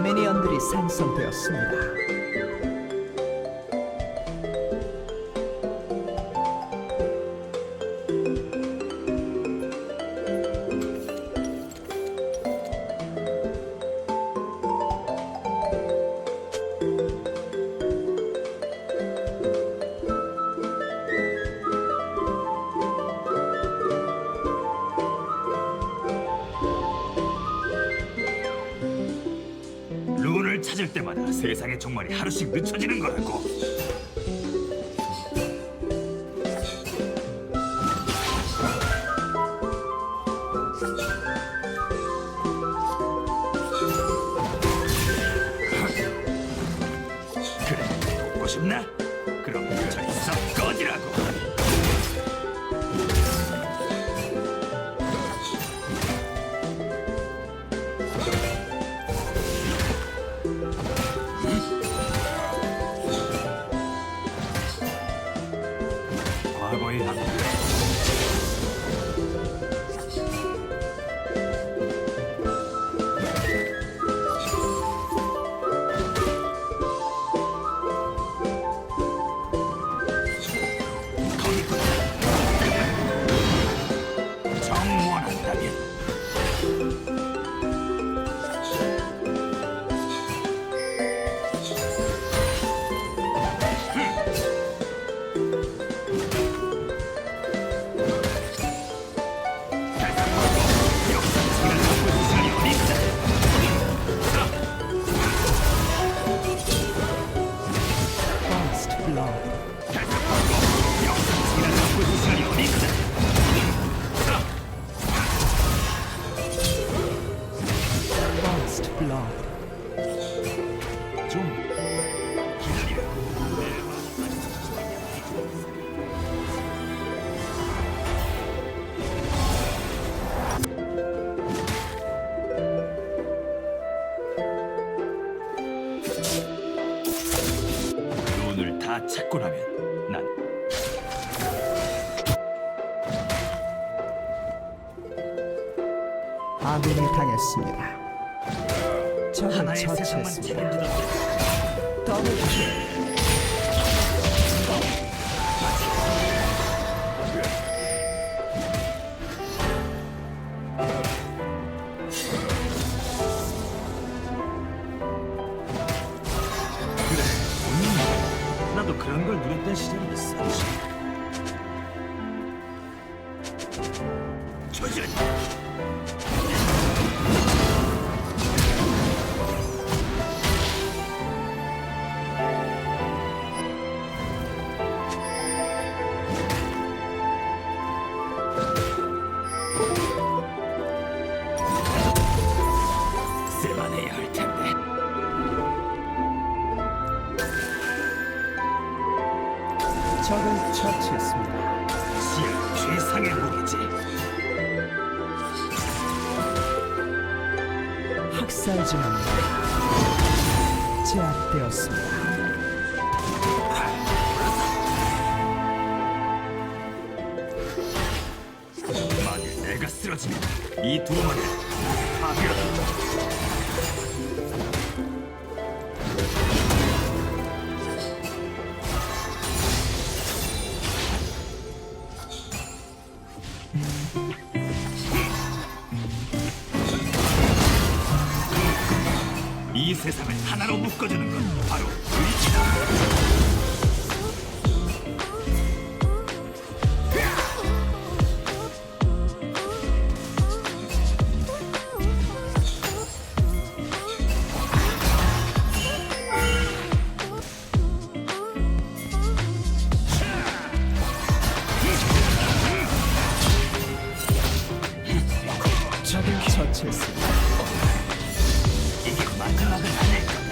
미니언들이 생성되었습니다. 룬을 찾을 때마다 세상의 종말이 하루씩 늦춰지는 거라고. 그래, 돕고 싶나? 그럼 저리 썩 꺼지라고. 과거의 악. 거기부터 정원한다면 First blood. First blood. 좀 기다리라. 눈을 다 찾고 나면 난 아군이 당했습니다. 적을 하나의 세상만 처치했습니다. 책임지던 더블킬. 나도 그런 걸 누렸던 시절이 있었지. 조전. 세만해야 할 텐데. 적을 처치했습니다. 시야 최상의 무기지. 학살 중입니다. 제압되었습니다. 만일 내가 쓰러지면 이 두루마리 파괴하다. 이 세상을 하나로 묶어주는 건 바로 의지다. 적을 처치했습니다. 이게 마지막은 아닐 거다.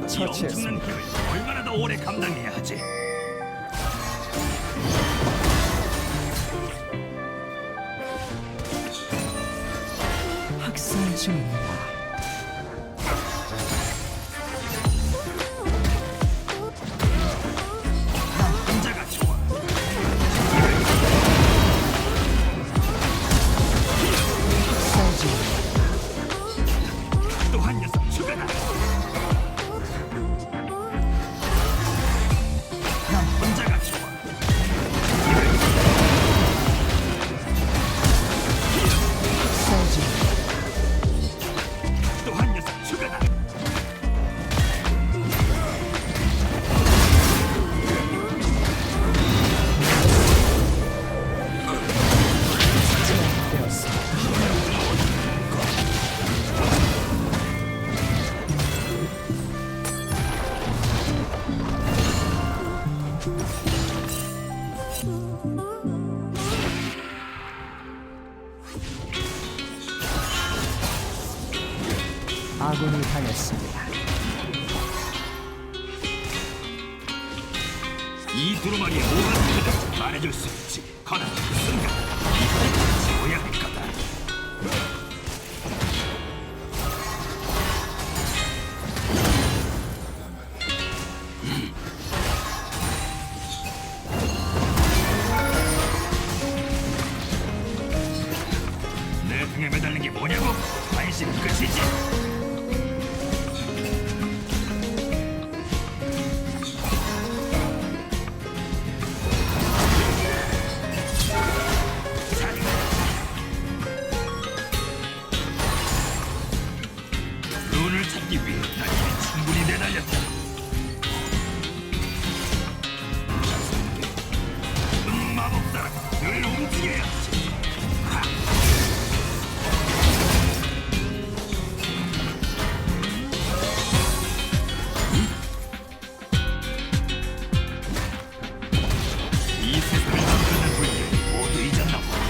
이 엄청난 처치했습니다. 힘을 얼마나 더 오래 감당해야 하지? 학살 중입니다. 난 혼자가 좋아. 학살 중입니다. 또 한 녀석 추가다. 난 혼자가 좋아. 학살 중입니다. 또 한 녀석 추가다. 제압되었습니다. 아군이 당했습니다. 이 두루마리에 뭐가 들어있는지 말해줄 수 있지. 허나 그 순간 이걸 지워야 할 거다. 내 등에 매달린 게 뭐냐고? 관심 끝이지. 룬을 찾기 위해 난 이미 충분히 내달렸다. 마법사라, 늘 움직여야지. 이 세상을 만드는 분들 모두 잊었나 보다.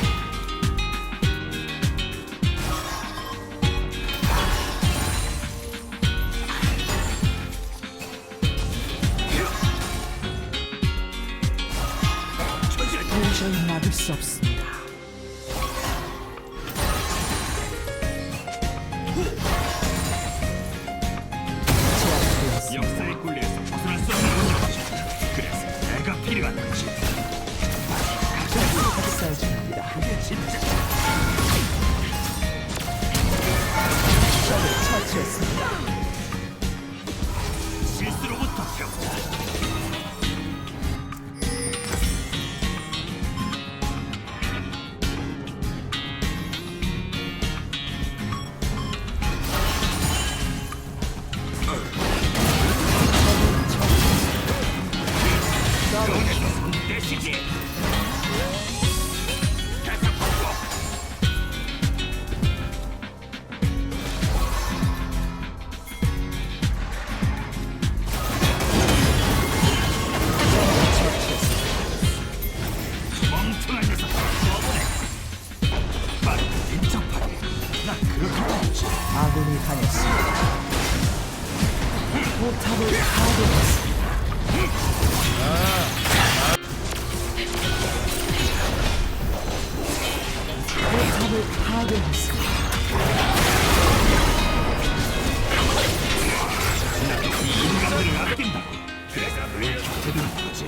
도저히 막을 수 없습니다. 제압되었습니다. 역사의 굴레에서 벗어날 수 없는 운명이지. 그래서 내가 필요한 거지. 학살 중입니다. 그게 진짜 적을 처치했습니다. 실수로부터 배우자. 너네도 손 떼시지. 계속 보고. 멍청한 녀석 써보내. 빨리 인척하게. 난 그렇게 하지. 아군이 당했습니다. 포탑을 파괴했습니다. 포탑을 파괴했습니다. 이 인간들을 아낀다고. 그래서 늘 곁에 두는 거지.